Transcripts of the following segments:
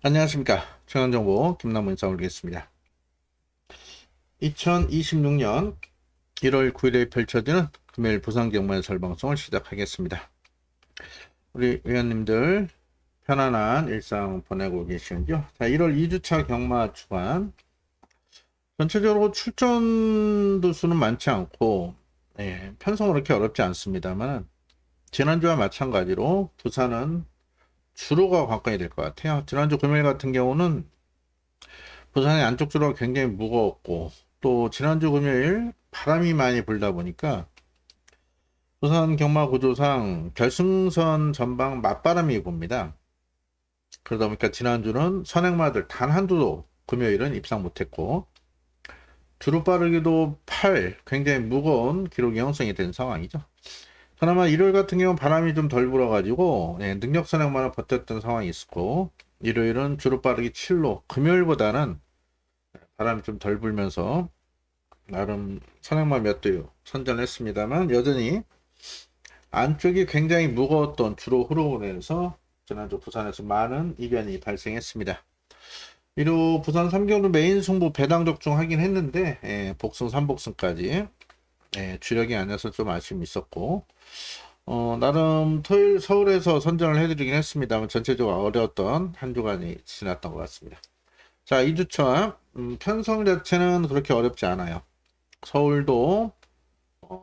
안녕하십니까. 최강정보 김남훈 인사 올리겠습니다. 2026년 1월 9일에 펼쳐지는 금요일 부산경마의 방송을 시작하겠습니다. 우리 위원님들 편안한 일상 보내고 계시는지요? 자, 1월 2주차 경마 주간 전체적으로 출전 두수는 많지 않고 편성은 그렇게 어렵지 않습니다만 지난주와 마찬가지로 부산은 주로가 관건이 될 것 같아요. 지난주 금요일 같은 경우는 부산의 안쪽 주로가 굉장히 무거웠고 또 지난주 금요일 바람이 많이 불다 보니까 부산 경마 구조상 결승선 전방 맞바람이 봅니다. 그러다 보니까 지난주는 선행마들 단 한두도 금요일은 입상 못했고 주로 빠르기도 8 굉장히 무거운 기록이 형성이 된 상황이죠. 그나마 일요일 같은 경우는 바람이 좀 덜 불어가지고 능력 선행만을 버텼던 상황이 있었고 일요일은 주로 빠르기 7로 금요일보다는 바람이 좀 덜 불면서 나름 선행마 몇 도 선전했습니다만 여전히 안쪽이 굉장히 무거웠던 주로 흐름에서 지난주 부산에서 많은 이변이 발생했습니다. 이로 부산 3경주 메인 승부 배당 적중하긴 했는데 복승 3복승까지 주력이 아니어서 좀 아쉬움이 있었고 나름 토요일 서울에서 선전을 해드리긴 했습니다만 전체적으로 어려웠던 한 주간이 지났던 것 같습니다. 자, 2주차 편성 자체는 그렇게 어렵지 않아요. 서울도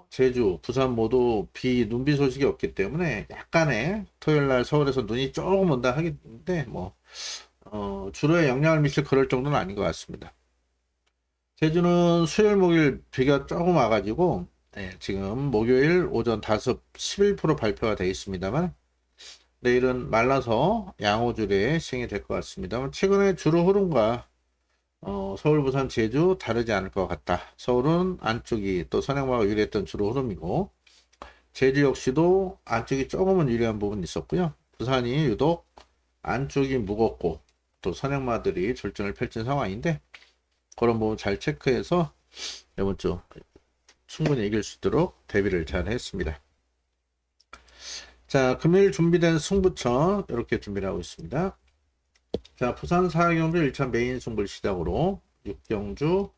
제주, 부산 모두 눈비 소식이 없기 때문에 약간의 토요일 날 서울에서 눈이 조금 온다 하겠는데 주로에 영향을 미칠 그럴 정도는 아닌 것 같습니다. 제주는 수요일, 목요일 비가 조금 와가지고 지금 목요일 오전 다섯 11% 발표가 되어 있습니다만 내일은 말라서 양호주례 시행이 될 것 같습니다만 최근에 주로 흐름과 서울, 부산, 제주 다르지 않을 것 같다. 서울은 안쪽이 또 선행마가 유리했던 주로 흐름이고 제주 역시도 안쪽이 조금은 유리한 부분이 있었고요. 부산이 유독 안쪽이 무겁고 또 선행마들이 절전을 펼친 상황인데 그런 부분 잘 체크해서 이번 주 충분히 이길 수 있도록 대비를 잘 했습니다. 자, 금요일 준비된 승부처 이렇게 준비를 하고 있습니다. 자, 부산 4경주 1차 메인 승부를 시작으로 6경주,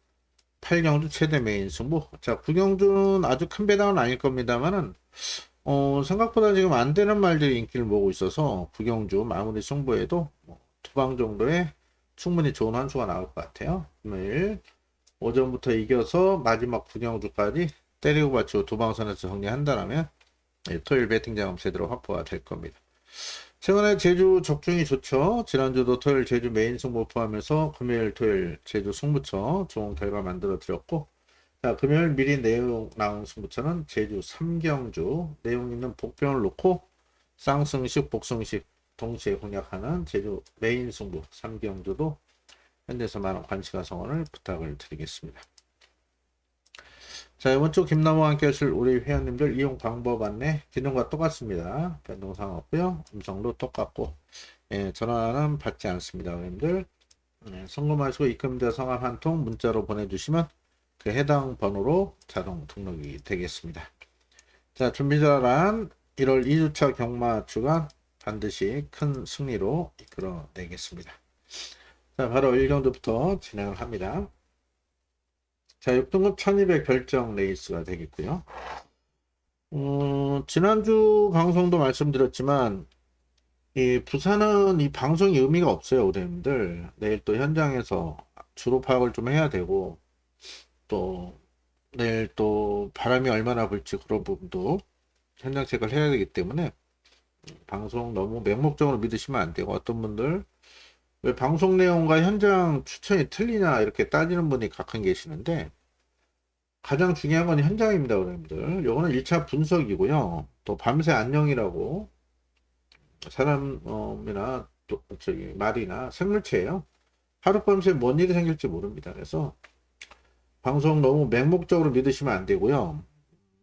8경주 최대 메인 승부. 자, 9경주는 아주 큰 배당은 아닐 겁니다만은 생각보다 지금 안 되는 말들이 인기를 모으고 있어서 9경주 마무리 승부에도 두 방 정도의 충분히 좋은 한 수가 나올 것 같아요. 금요일 오전부터 이겨서 마지막 9경주까지 때리고 받치고 두 방선에서 정리한다면 토요일 배팅 자금 제대로 확보가 될 겁니다. 최근에 제주 적중이 좋죠. 지난주도 토요일 제주 메인 승부 포함해서 금요일, 토요일 제주 승부처 좋은 결과 만들어 드렸고, 자, 금요일 미리 내용 나온 승부처는 제주 3경주 내용 있는 복병을 놓고 쌍승식, 복승식 동시에 공략하는 제주 메인 승부 3경주도 현대에서 많은 관심과 성원을 부탁을 드리겠습니다. 자, 이번 주 김나무와 함께 하실 우리 회원님들 이용 방법 안내 기능과 똑같습니다. 변동사항 없고요. 음성도 똑같고 전화는 받지 않습니다. 회원님들 성금하시고 입금자 성함 한 통 문자로 보내주시면 그 해당 번호로 자동 등록이 되겠습니다. 자, 준비자란 1월 2주차 경마 주간 반드시 큰 승리로 이끌어내겠습니다. 자, 바로 1경주부터 진행을 합니다. 자, 6등급 1200 결정 레이스가 되겠고요. 지난주 방송도 말씀드렸지만 이 부산은 이 방송이 의미가 없어요, 우리님들. 내일 또 현장에서 주로 파악을 좀 해야 되고 또 내일 또 바람이 얼마나 불지 그런 부분도 현장 체크를 해야 되기 때문에 방송 너무 맹목적으로 믿으시면 안 되고 어떤 분들 왜 방송 내용과 현장 추천이 틀리냐 이렇게 따지는 분이 가끔 계시는데 가장 중요한 건 현장입니다, 여러분들. 요거는 1차 분석이고요. 또 밤새 안녕이라고 사람이나 또 저기 말이나 생물체예요. 하룻밤새 뭔 일이 생길지 모릅니다. 그래서 방송 너무 맹목적으로 믿으시면 안 되고요.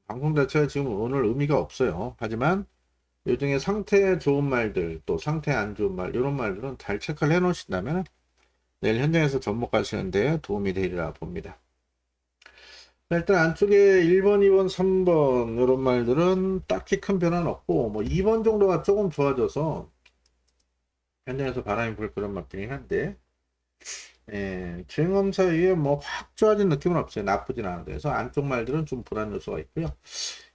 방송 자체가 지금 오늘 의미가 없어요. 하지만 요중에 상태 좋은 말들 또 상태 안 좋은 말 이런 말들은 잘 체크를 해 놓으신다면 내일 현장에서 접목하시는데 도움이 되리라 봅니다. 일단 안쪽에 1번, 2번, 3번 이런 말들은 딱히 큰 변화는 없고 뭐 2번 정도가 조금 좋아져서 현장에서 바람이 불 그런 마필이긴 한데, 예, 주행검사 이후에 뭐 확 좋아진 느낌은 없어요. 나쁘진 않은데. 그래서 안쪽 말들은 좀 불안 요소가 있고요.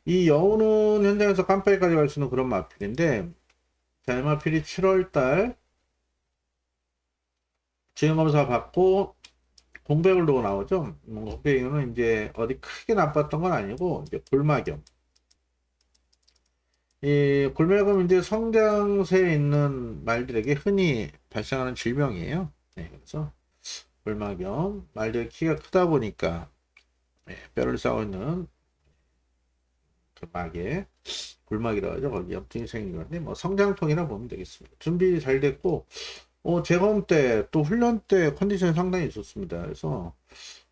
이 여우는 현장에서 깜빡이까지 갈 수 있는 그런 마필인데, 자, 이 마필이 7월달 주행검사 받고 공백을 두고 나오죠. 공백은 이제 어디 크게 나빴던 건 아니고, 이제 골막염. 이 골막염은 이제 성장세에 있는 말들에게 흔히 발생하는 질병이에요. 네, 그래서 골막염, 말들 키가 크다 보니까 뼈를 싸고 있는 그 막에 골막이라고 하죠. 거기 염증이 생긴 건데 뭐 성장통이라 보면 되겠습니다. 준비 잘 됐고 재검 때 또 훈련 때 컨디션이 상당히 좋습니다. 그래서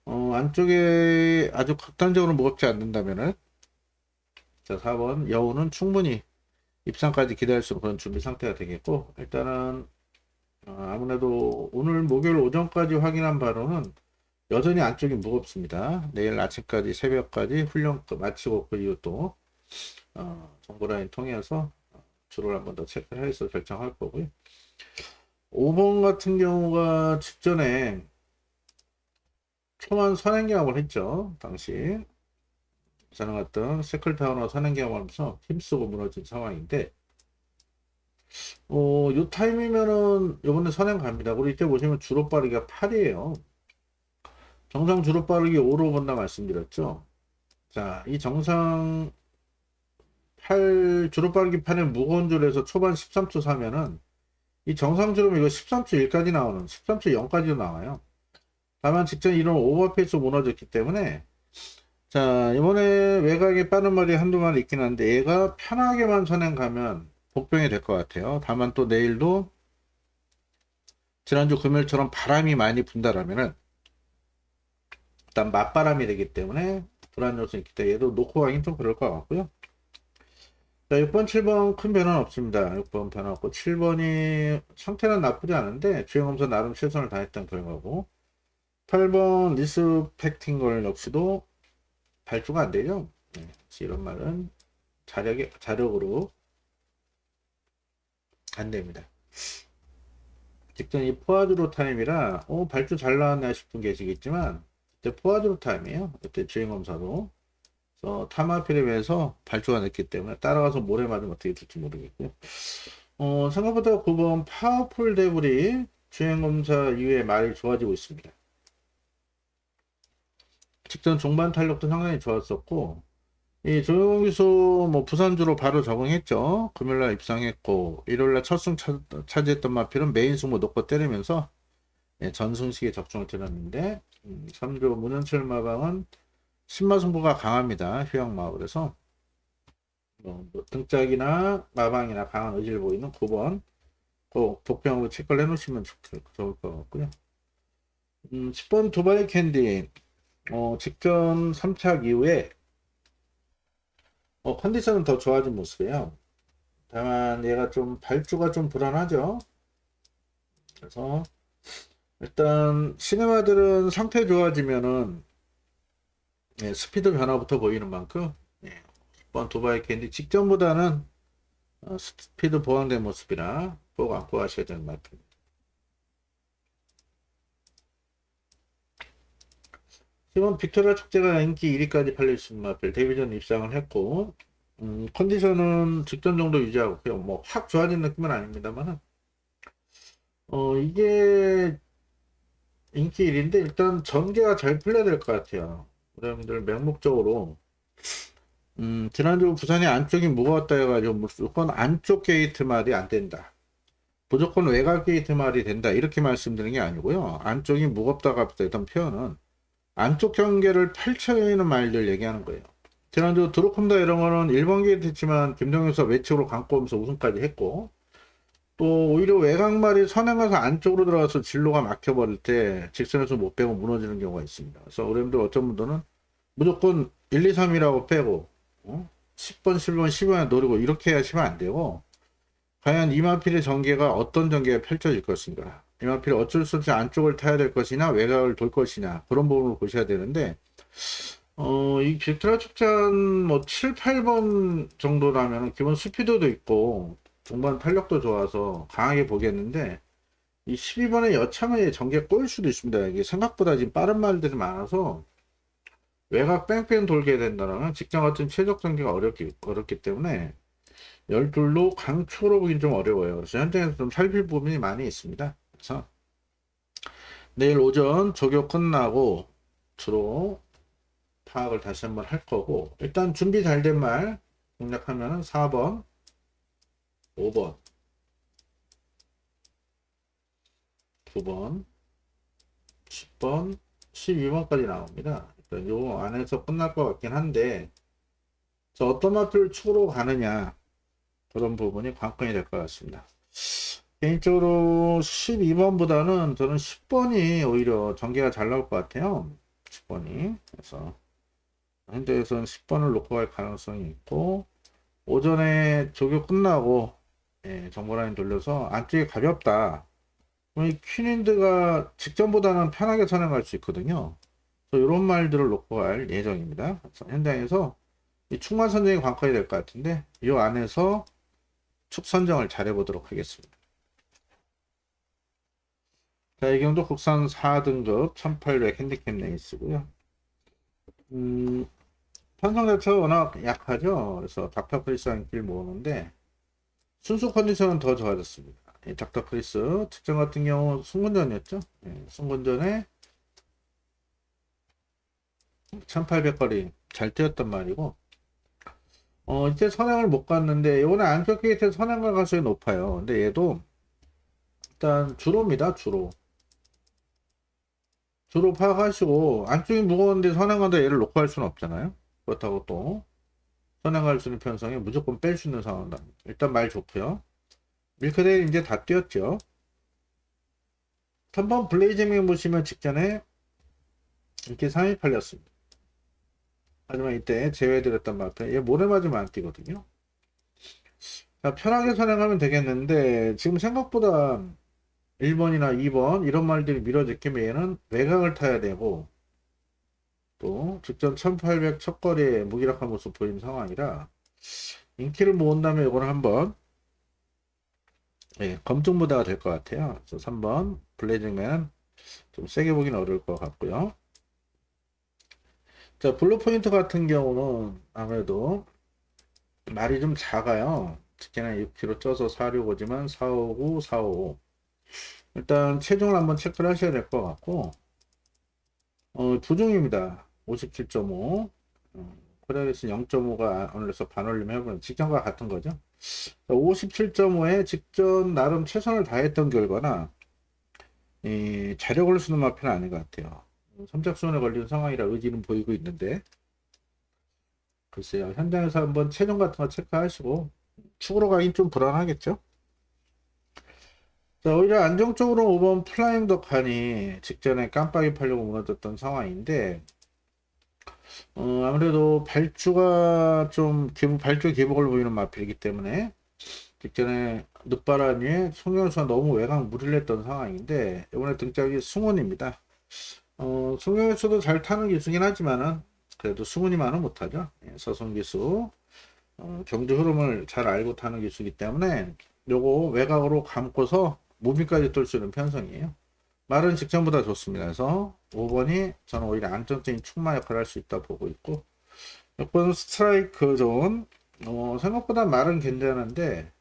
안쪽에 아주 극단적으로 무겁지 않는다면은 자 4번 여우는 충분히 입상까지 기다릴 수 있는 그런 준비 상태가 되겠고 일단은 아무래도 오늘 목요일 오전까지 확인한 바로는 여전히 안쪽이 무겁습니다. 내일 아침까지 새벽까지 훈련 마치고 그 이후 또 정보라인 통해서 주로를 한 번 더 체크를 해서 결정할 거고요. 5번 같은 경우가 직전에 초반 선행 경험을 했죠. 당시 저는 같은 세클타운과 선행 경험을 하면서 힘쓰고 무너진 상황인데 요 타임이면은 요번에 선행 갑니다. 우리 이때 보시면 주로 빠르기가 8이에요. 정상 주로 빠르기 5로 본다 말씀드렸죠. 자, 이 정상 8 주로 빠르기 8에 무거운 줄에서 초반 13초 사면은 이 정상 주로면 이거 13초 1까지 나오는 13초 0까지도 나와요. 다만 직전 이런 오버페이스 무너졌기 때문에 자 이번에 외곽에 빠른 말이 한두 마리 있긴 한데 얘가 편하게만 선행 가면 복병이 될 것 같아요. 다만 또 내일도 지난주 금요일처럼 바람이 많이 분다라면은 일단 맞바람이 되기 때문에 불안 요소는 있기 때문에 얘도 놓고 가긴 좀 그럴 것 같고요. 자 6번 7번 큰 변화는 없습니다. 6번 변화 없고 7번이 상태는 나쁘지 않은데 주행검사 나름 최선을 다했던 결과고 8번 리스펙팅걸 역시도 발주가 안 되죠. 네, 이런 말은 자력으로 안 됩니다. 직전 이 포화드로 타임이라 발주 잘 나왔나 싶은 계시겠지만 그때 포화드로 타임이에요. 그때 주행검사도 그래서 타마필에 비해서 발주가 늦기 때문에 따라가서 모래 맞으면 어떻게 될지 모르겠고요. 생각보다 9번 파워풀 데블이 주행검사 이후에 말이 좋아지고 있습니다. 직전 종반 탄력도 상당히 좋았었고 이 조용기수 뭐 부산주로 바로 적응했죠. 금요일날 입상했고 일요일날 첫승 차지했던 마필은 메인 승부 놓고 때리면서 전승식에 적중을 들었는데 3조 문현철 마방은 신마 승부가 강합니다. 휴양마 그래서 뭐 등짝이나 마방이나 강한 의지를 보이는 9번 꼭 복병으로 체크를 해놓으시면 좋을 것 같고요. 10번 두바이 캔디 직전 3착 이후에 컨디션은 더 좋아진 모습이에요. 다만 얘가 좀 발주가 좀 불안하죠. 그래서 일단 시네마들은 상태 좋아지면은 스피드 변화부터 보이는 만큼 10번 두바이 캔디 직전보다는 스피드 보강된 모습이라 꼭 안고 가셔야 되는 만큼. 이번 빅토리아 축제가 인기 1위까지 팔릴 수 있는 마필 데뷔전 입상을 했고 컨디션은 직전 정도 유지하고 뭐 확 좋아진 느낌은 아닙니다만 이게 인기 1위인데 일단 전개가 잘 풀려야 될 것 같아요. 여러분들 맹목적으로 지난주 부산이 안쪽이 무거웠다 해가지고 무조건 안쪽 게이트 말이 안 된다. 무조건 외곽 게이트 말이 된다. 이렇게 말씀드리는 게 아니고요. 안쪽이 무겁다가 했던 표현은 안쪽 경계를 펼쳐있는 말들 얘기하는 거예요. 지난주 드로콘다 이런 거는 1번 게이트 했지만 김동현서 외측으로 감고 오면서 우승까지 했고 또 오히려 외곽말이 선행해서 안쪽으로 들어가서 진로가 막혀버릴 때 직선에서 못 빼고 무너지는 경우가 있습니다. 그래서 우리들 어떤 분들은 무조건 1, 2, 3이라고 빼고 10번, 11번, 12번 노리고 이렇게 하시면 안 되고 과연 이마필의 전개가 어떤 전개가 펼쳐질 것인가 이마필이 어쩔 수 없이 안쪽을 타야 될 것이냐 외곽을 돌 것이냐 그런 부분을 보셔야 되는데 이 빅토리아 축전 뭐 7, 8번 정도라면 기본 스피드도 있고 중반 탄력도 좋아서 강하게 보겠는데 이 12번의 여차하면 전개 꼬일 수도 있습니다. 이게 생각보다 지금 빠른 말들이 많아서 외곽 뺑뺑 돌게 된다면 직전 같은 최적 전개가 어렵기 때문에 12로 강초로 보긴 좀 어려워요. 그래서 현장에서 좀 살필 부분이 많이 있습니다. 그래서 내일 오전 조교 끝나고 주로 파악을 다시 한번 할 거고, 일단 준비 잘 된 말 공략하면 4번, 5번, 9번, 10번, 12번까지 나옵니다. 그러니까 요 안에서 끝날 것 같긴 한데, 어떤 마트를 축으로 가느냐, 그런 부분이 관건이 될 것 같습니다. 개인적으로 12번보다는 저는 10번이 오히려 전개가 잘 나올 것 같아요. 10번이. 그래서 현재에서는 10번을 놓고 갈 가능성이 있고, 오전에 조교 끝나고 정보라인 돌려서 안쪽이 가볍다. 이 퀸인드가 직전보다는 편하게 선행할 수 있거든요. 그래서 이런 말들을 놓고 갈 예정입니다. 그래서 현장에서 이 축만 선정이 관건이 될 것 같은데 이 안에서 축 선정을 잘 해보도록 하겠습니다. 자, 이 경도 국산 4등급 1800 핸디캡 레이스고요. 편성 자체가 워낙 약하죠. 그래서 닥터크리스 한 길 모으는데 순수 컨디션은 더 좋아졌습니다. 닥터크리스 특정 같은 경우 승군전이었죠. 승군전에 1800거리 잘 뛰었단 말이고, 이제 선행을 못 갔는데 이번에 안쪽 게이트에 선행 갈 가능성이 높아요. 근데 얘도 일단 주로입니다. 주로 파악하시고 안쪽이 무거운데 선행한다 얘를 놓고 할 수는 없잖아요. 그렇다고 또 선행할 수 있는 편성에 무조건 뺄 수 있는 상황이다. 일단 말 좋고요. 밀크데일 이제 다 뛰었죠. 3번 블레이즈밍 보시면 직전에 이렇게 3위 팔렸습니다. 하지만 이때 제외드렸단 말이에요. 얘 모래 맞으면 안 뛰거든요. 자, 편하게 선행하면 되겠는데 지금 생각보다 1번이나 2번 이런 말들이 미뤄졌기에 얘는 외곽을 타야 되고 또 직전 1800 첫거리에 무기력한 모습 보이는 상황이라 인기를 모은 다음에 이걸 한번 검증보다가 될 것 같아요. 그래서 3번 블레이징맨은 좀 세게 보기는 어려울 것 같고요. 자, 블루 포인트 같은 경우는 아무래도 말이 좀 작아요. 직계는 6kg 쪄서 465지만 459, 455. 일단 체중을 한번 체크를 하셔야 될 것 같고, 부중입니다. 57.5. 코리아리스 0.5가 오늘에서 반올림 해보면 직전과 같은 거죠. 57.5에 직전 나름 최선을 다했던 결과나 이 자력을 쓰는 마피는 아닌 것 같아요. 선착순에 걸린 상황이라 의지는 보이고 있는데 글쎄요. 현장에서 한번 체중 같은 거 체크하시고 축으로 가긴 좀 불안하겠죠. 자, 오히려 안정적으로 5번 플라잉 덕하니 직전에 깜빡이 팔려고 무너졌던 상황인데 아무래도 발주가 좀 발주 기복을 보이는 마필이기 때문에 직전에 늦바람 위에 송영수가 너무 외곽 무리를 했던 상황인데 이번에 등짝이 승훈입니다. 송영수도 잘 타는 기수긴 하지만은 그래도 승훈이만은 못하죠. 서승 기수 경주 흐름을 잘 알고 타는 기수이기 때문에 요거 외곽으로 감고서 무빙까지 뚫을 수 있는 편성이에요. 말은 직전보다 좋습니다. 그래서 5번이 저는 오히려 안정적인 축마 역할을 할 수 있다 보고 있고 6번 스트라이크 존 생각보다 말은 괜찮은데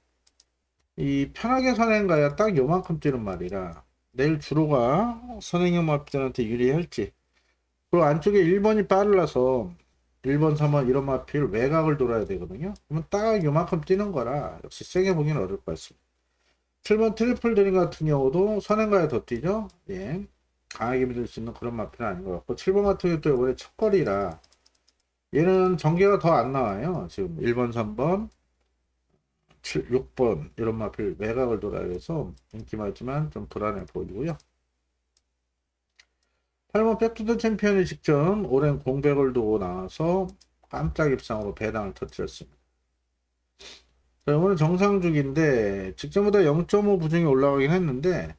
이 편하게 선행 가야 딱 요만큼 뛰는 말이라 내일 주로가 선행형 마필한테 유리할지 그리고 안쪽에 1번이 빠르라서 1번, 3번 이런 마필 외곽을 돌아야 되거든요. 그러면 딱 요만큼 뛰는 거라 역시 세게 보기는 어려울 것 같습니다. 7번 트리플 드림 같은 경우도 선행가에 더 뛰죠. 예. 강하게 믿을 수 있는 그런 마필은 아닌 것 같고 7번 같은 경우 또 이번에 첫거리라 얘는 전개가 더 안 나와요. 지금 1번, 3번 6번 이런 마필 외곽을 돌아야 해서 인기 많지만 좀 불안해 보이고요. 8번 백투더 챔피언이 직전 오랜 공백을 두고 나와서 깜짝 입상으로 배당을 터뜨렸습니다. 자, 오늘 정상주기인데 직전보다 0.5 부중이 올라가긴 했는데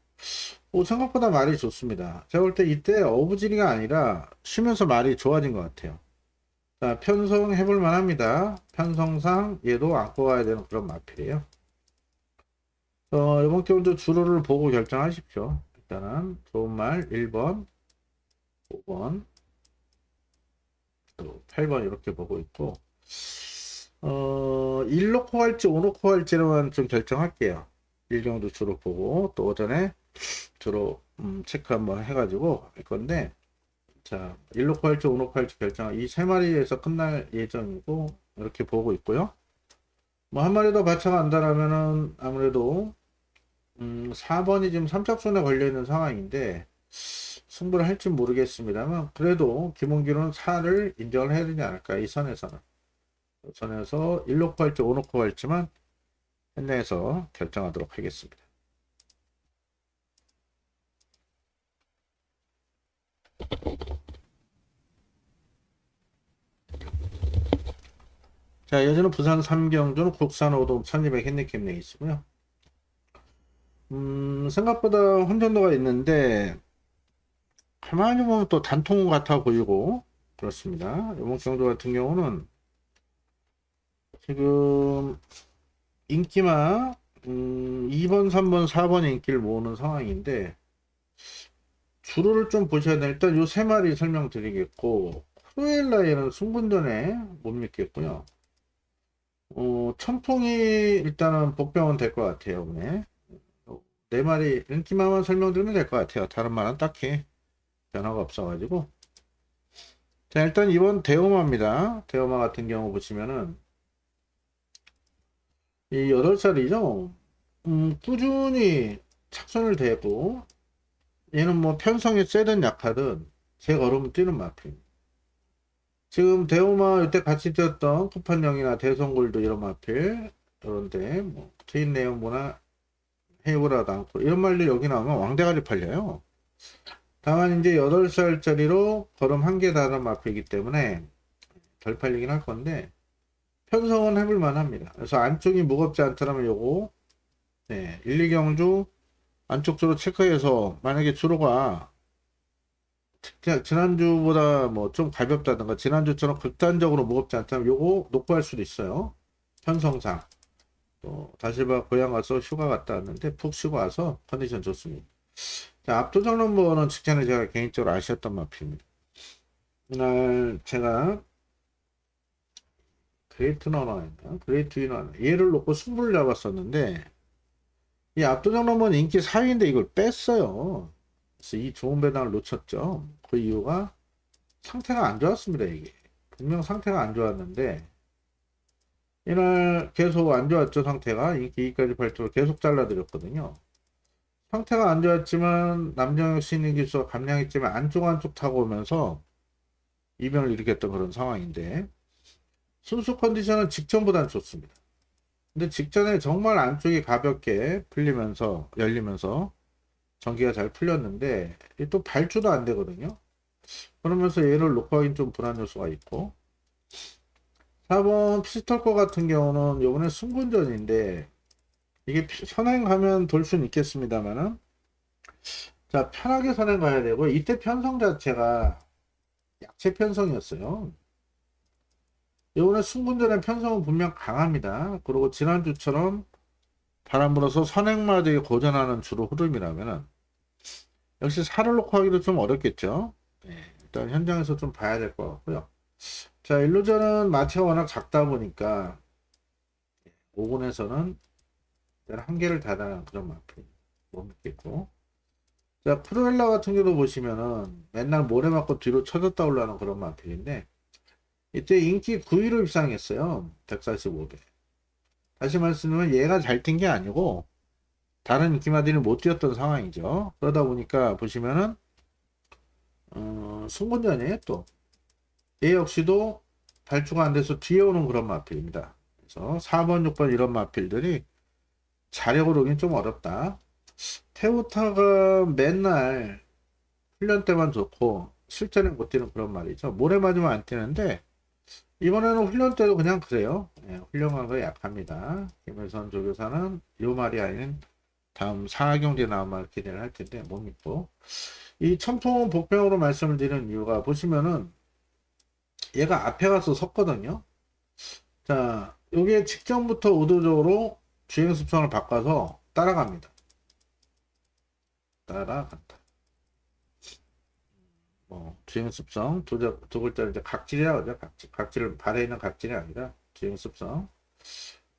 생각보다 말이 좋습니다. 제가 볼 때 이때 어부지리가 아니라 쉬면서 말이 좋아진 것 같아요. 자, 편성 해볼 만합니다. 편성상 얘도 안고 가야 되는 그런 마필이에요. 이번 경우도 주로를 보고 결정하십시오. 일단은 좋은 말 1번, 5번, 또 8번 이렇게 보고 있고, 1 놓고 할지 5 놓고 할지만 좀 결정할게요. 1 정도 주로 보고, 또 오전에 주로 체크 한번 해가지고 할 건데, 자, 1 놓고 할지 5 놓고 할지 결정, 이 세 마리에서 끝날 예정이고, 이렇게 보고 있고요. 뭐 한 마리 더 받쳐가 안다라면은 아무래도 4번이 지금 3착순에 걸려있는 상황인데 승부를 할지 모르겠습니다만 그래도 김원기로는 4를 인정을 해야 되지 않을까. 이 선에서는 선에서 1 놓고 할지 5 놓고 할지만 현장에서 결정하도록 하겠습니다. 자, 여전히 부산 삼경주는 국산 5동 1200 핸디캡 레이스고요. 생각보다 혼전도가 있는데 가만히 보면 또 단통 같아 보이고 그렇습니다. 이번 경주 같은 경우는 지금 인기만 2번, 3번, 4번 인기를 모으는 상황인데 주로를 좀 보셔야 돼. 일단 요 세 마리 설명드리겠고 크루엘라에는 승분전에 못 믿겠고요. 천풍이 일단은 복병은 될 것 같아요. 오늘 네 마리 인기만 설명드리면 될 것 같아요. 다른 말은 딱히 변화가 없어가지고. 자, 일단 이번 대호마입니다. 대호마 같은 경우 보시면은 이 8살이죠. 꾸준히 착선을 대고 얘는 뭐 편성이 세든 약하든 제 걸음 뛰는 마필. 지금 대호마 이때 같이 뛰었던 쿠판령이나 대성골도 이런 마필 그런데 뭐 트윈 네온보나 헤이브라도 않고 이런 말들 여기 나오면 왕대가리 팔려요. 다만 이제 8살짜리로 걸음 한 개 다른 마필이기 때문에 덜 팔리긴 할 건데 편성은 해볼 만합니다. 그래서 안쪽이 무겁지 않더라면 요거 1, 2경주 안쪽 주로 체크해서 만약에 주로가 지난주보다 뭐 좀 가볍다든가 지난주처럼 극단적으로 무겁지 않다면 요거 놓고 할 수도 있어요. 편성상 또 다시바 고향 가서 휴가 갔다 왔는데 푹 쉬고 와서 컨디션 좋습니다. 자, 압도적 넘버는 직전에 제가 개인적으로 아셨던 마필입니다. 이날 제가 그레이트 너너인가 그레이트 위너 얘를 놓고 승부를 잡았었는데 이 압도적 넘버는 인기 4위인데 이걸 뺐어요. 그래서 이 좋은 배당을 놓쳤죠. 그 이유가 상태가 안 좋았습니다. 이게 분명 상태가 안 좋았는데 이날 계속 안 좋았죠. 상태가 인기 2까지 발표를 계속 잘라드렸거든요. 상태가 안 좋았지만 남정혁 신인 기수가 감량했지만 안쪽 타고 오면서 이변을 일으켰던 그런 상황인데 순수 컨디션은 직전보다는 좋습니다. 근데 직전에 정말 안쪽이 가볍게 풀리면서 열리면서 전기가 잘 풀렸는데 또 발주도 안 되거든요. 그러면서 얘를 놓고 하긴 좀 불안 요소가 있고 4번 피스톨거 같은 경우는 요번에 승분전인데 이게 선행하면 돌 수는 있겠습니다만은 자 편하게 선행 가야 되고 이때 편성 자체가 약체 편성이었어요. 요번에 승분전의 편성은 분명 강합니다. 그리고 지난주처럼 바람 불어서 선행마저에 고전하는 주로 흐름이라면은 역시 살을 놓고 하기도 좀 어렵겠죠. 네, 일단 현장에서 좀 봐야 될 것 같고요. 자, 일루전은 마체가 워낙 작다 보니까 5군에서는 한계를 다다는 그런 마필 못 믿겠고. 자, 프로엘라 같은 경우도 보시면은 맨날 모래 맞고 뒤로 쳐졌다 올라오는 그런 마필인데 이때 인기 9위로 입상했어요. 145배. 다시 말씀드리면 얘가 잘 뛴 게 아니고 다른 인기마들이 못 뛰었던 상황이죠. 그러다 보니까 보시면은 승분전에 또 얘 역시도 발주가 안 돼서 뒤에 오는 그런 마필입니다. 그래서 4번, 6번 이런 마필들이 자력을 오긴 좀 어렵다. 테오타가 맨날 훈련 때만 좋고 실전에 못 뛰는 그런 말이죠. 모래 맞으면 안 뛰는데 이번에는 훈련 때도 그냥 그래요. 훌륭한 거 약합니다. 김일선 조교사는 요 말이 아닌 다음 상하경제 나온 말 기대를 할 텐데 못 믿고 이 천풍 복병으로 말씀을 드리는 이유가 보시면은 얘가 앞에 가서 섰거든요. 자, 요게 직전부터 의도적으로 주행 습성을 바꿔서 따라갑니다. 따라간다. 주행습성 두 글자를 이제 각질이라고 하죠. 각질을 발에 있는 각질이 아니라 주행습성.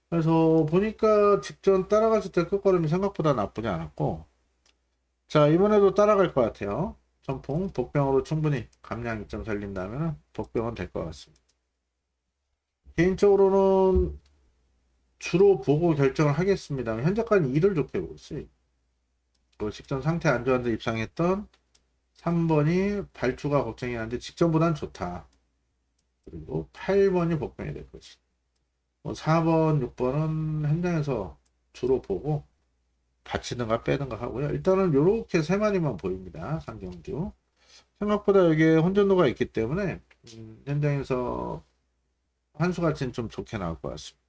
그래서 보니까 직전 따라갔을 때 끝걸음이 생각보다 나쁘지 않았고, 자 이번에도 따라갈 것 같아요. 전풍 복병으로 충분히 감량 2점 살린다면 복병은 될 것 같습니다. 개인적으로는 주로 보고 결정을 하겠습니다. 현재까지 2를 좋게 보고 있어요. 그 직전 상태 안 좋았는데 입상했던 3번이 발주가 걱정이 하는데 직전보단 좋다. 그리고 8번이 복병이 될 것이. 4번, 6번은 현장에서 주로 보고 받치든가 빼든가 하고요. 일단은 이렇게 세 마리만 보입니다. 상경주. 생각보다 여기에 혼전도가 있기 때문에 현장에서 환수 가치는 좀 좋게 나올 것 같습니다.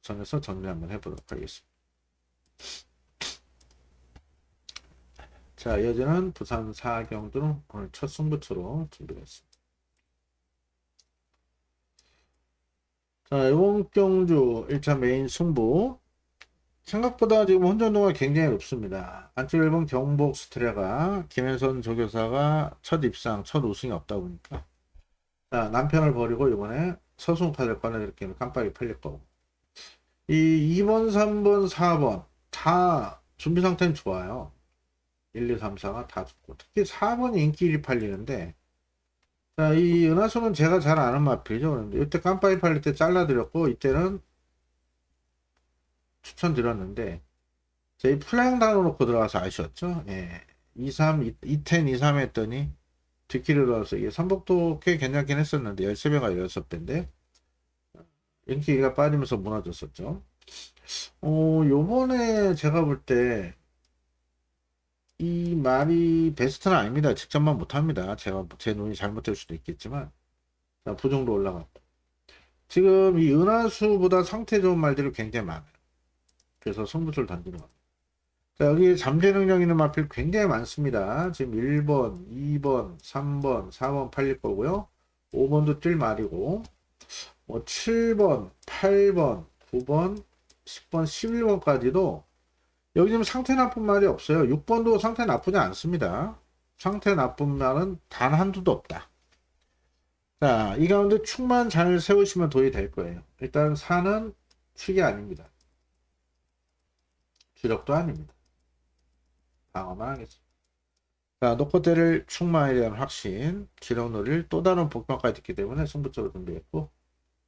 정해서 정리 한번 해보도록 하겠습니다. 자, 이어지는 부산 사경주는 오늘 첫 승부처로 준비했습니다. 자, 이번 경주 1차 메인 승부. 생각보다 지금 혼전도가 굉장히 높습니다. 안쪽 1번 경복 스트레가 김혜선 조교사가 첫 입상, 첫 우승이 없다 보니까. 자, 남편을 버리고 이번에 서승 카드를 꺼내드릴게요. 깜빡이 팔릴 거고. 이 2번, 3번, 4번 다 준비 상태는 좋아요. 1, 2, 3, 4가 다 좋고. 특히 4번이 인기일이 팔리는데, 자, 이 은하수는 제가 잘 아는 마필이죠. 그런데 이때 깜빡이 팔릴 때 잘라드렸고, 이때는 추천드렸는데, 저희 플랭당으로 놓고 들어가서 아셨죠? 예. 23, 2텐, 23 했더니, 뒷길을 들어와서 이게 선복도 꽤 괜찮긴 했었는데, 13배가 16배인데, 인기가 빠지면서 무너졌었죠. 요번에 제가 볼 때, 이 말이 베스트는 아닙니다. 직접만 못합니다. 제 눈이 잘못될 수도 있겠지만, 자, 부정도 올라갔고. 지금 이 은하수보다 상태 좋은 말들이 굉장히 많아요. 그래서 승부수를 던지는 겁니다. 자, 여기 잠재 능력 있는 마필 굉장히 많습니다. 지금 1번, 2번, 3번, 4번 팔릴 거고요. 5번도 뛸 말이고, 7번, 8번, 9번, 10번, 11번까지도 여기 지금 상태 나쁜 말이 없어요. 6번도 상태 나쁘지 않습니다. 상태 나쁜 말은 단 한두도 없다. 자, 이 가운데 축만 잘 세우시면 도움이 될 거예요. 일단 4는 축이 아닙니다. 주력도 아닙니다. 방어만 하겠습니다. 자, 노코대를 축마에 대한 확신, 주력 놀이를 또 다른 복병까지 있기 때문에 승부처로 준비했고,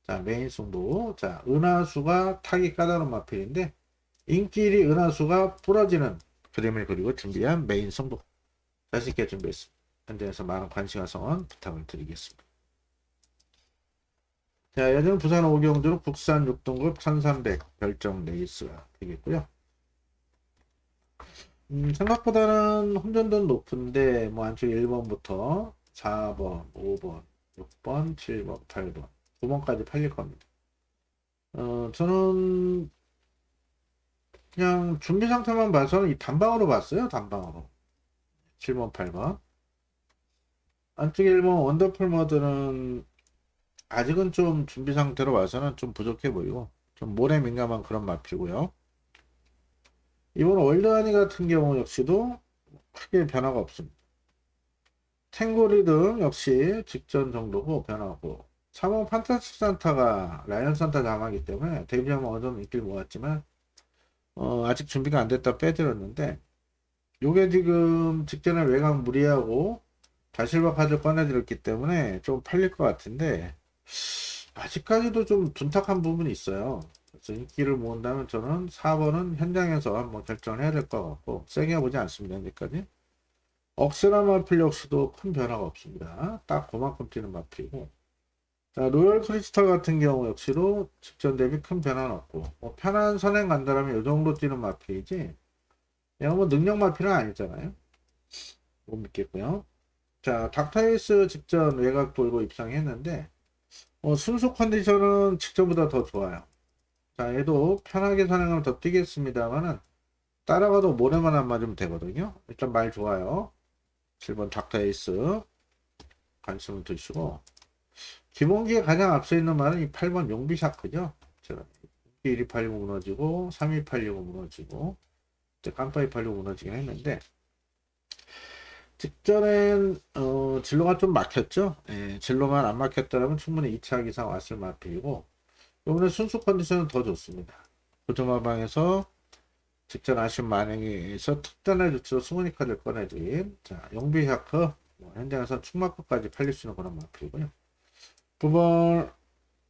자, 메인 승부. 자, 은하수가 타기 까다로운 마필인데, 인기일이 은하수가 부러지는 그림을 그리고 준비한 메인 승부. 자신있게 준비했습니다. 현장에서 많은 관심 가성원 부탁을 드리겠습니다. 자, 여전히 부산 오경주로 국산 6등급 1300 별정 레이스가 되겠고요. 생각보다는 혼전도는 높은데, 안쪽 1번부터 4번, 5번, 6번, 7번, 8번, 9번까지 팔릴 겁니다. 저는 그냥 준비 상태만 봐서는 이 단방으로 봤어요. 단방으로. 7번, 8번. 안쪽에 1번 원더풀 모드는 아직은 좀 준비 상태로 봐서는 좀 부족해 보이고, 좀 모래 민감한 그런 마필이고요. 이번 월드하니 같은 경우 역시도 크게 변화가 없습니다. 탱고리듬 역시 직전 정도고 변화고, 3번 판타스틱 산타가 라이언 산타 자마기 때문에 데뷔하면 어느 정도 인기를 모았지만 아직 준비가 안 됐다 빼드렸는데, 요게 지금 직전에 외곽 무리하고 다실바 카드 꺼내드렸기 때문에 좀 팔릴 것 같은데, 아직까지도 좀 둔탁한 부분이 있어요. 그래서 인기를 모은다면 저는 4번은 현장에서 한번 결정을 해야 될 것 같고, 세게 보지 않습니다. 현재까지. 억스라 마필 역시도 큰 변화가 없습니다. 딱 그만큼 뛰는 마필이고, 자, 로열 크리스탈 같은 경우 역시도 직전 대비 큰 변화는 없고, 편한 선행 간다라면 이 정도 뛰는 마필이지, 얘가 능력 마필은 아니잖아요. 못 믿겠고요. 자, 닥터에이스 직전 외곽 돌고 입상했는데, 순수 컨디션은 직전보다 더 좋아요. 자, 얘도 편하게 선행하면 더 뛰겠습니다만은, 따라가도 모래만 안 맞으면 되거든요. 일단 말 좋아요. 7번 닥터에이스 관심을 두시고, 기본기에 가장 앞서 있는 말은 이 8번 용비샤크죠. 제가 1위 팔리고 무너지고 3위 팔리고 무너지고 깜빡이 팔리고 무너지긴 했는데, 직전엔 진로가 좀 막혔죠. 예, 진로만 안 막혔다면 충분히 2차 이상 왔을 마필이고, 이번에 순수 컨디션은 더 좋습니다. 고점하방에서 직전 아쉬운 만행에서 특단의 조치로 수문이 카드를 꺼내드린, 자, 용비샤크, 현장에서 충마크까지 팔릴 수 있는 그런 마필이고요. 9번